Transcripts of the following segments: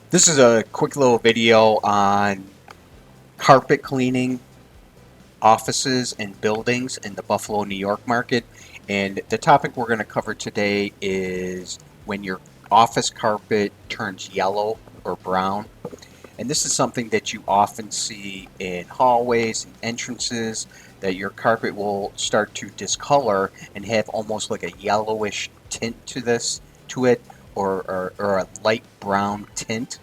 This is a quick little video on carpet cleaning offices and buildings in the Buffalo, New York market. And the topic we're going to cover today is when your office carpet turns yellow or brown. And this is something that you often see in hallways and entrances, that your carpet will start to discolor and have almost like a yellowish tint to it, or a light brown tint.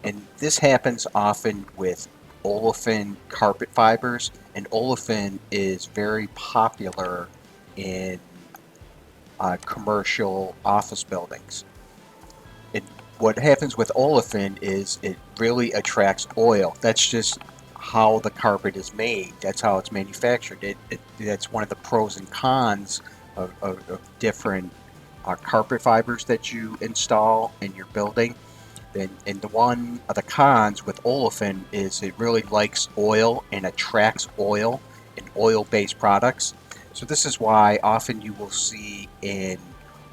And this happens often with olefin carpet fibers, and olefin is very popular in commercial office buildings. And what happens with olefin is it really attracts oil. That's just how the carpet is made. That's how it's manufactured. That's one of the pros and cons of different carpet fibers that you install in your building. And the one of the cons with olefin is it really likes oil and attracts oil and oil-based products. So this is why often you will see in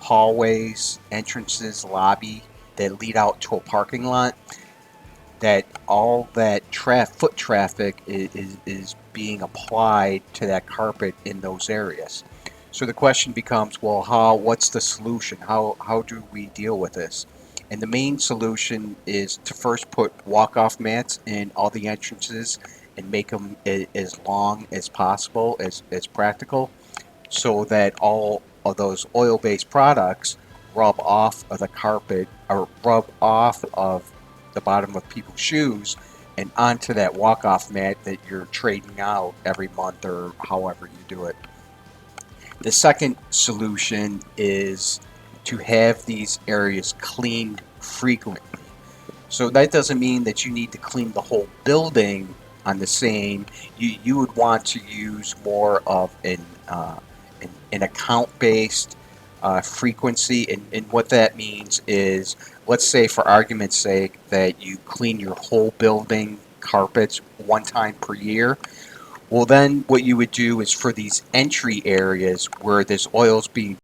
hallways, entrances, lobby that lead out to a parking lot that all that foot traffic is being applied to that carpet in those areas. So the question becomes, well, what's the solution? How do we deal with this? And the main solution is to first put walk-off mats in all the entrances and make them as long as possible, as practical, so that all of those oil-based products rub off of the carpet or rub off of the bottom of people's shoes and onto that walk-off mat that you're trading out every month or however you do it. The second solution is to have these areas cleaned frequently. So that doesn't mean that you need to clean the whole building on the same. You would want to use more of an account-based frequency, and what that means is, let's say for argument's sake that you clean your whole building carpets one time per year. Well, then what you would do is for these entry areas where this oil is being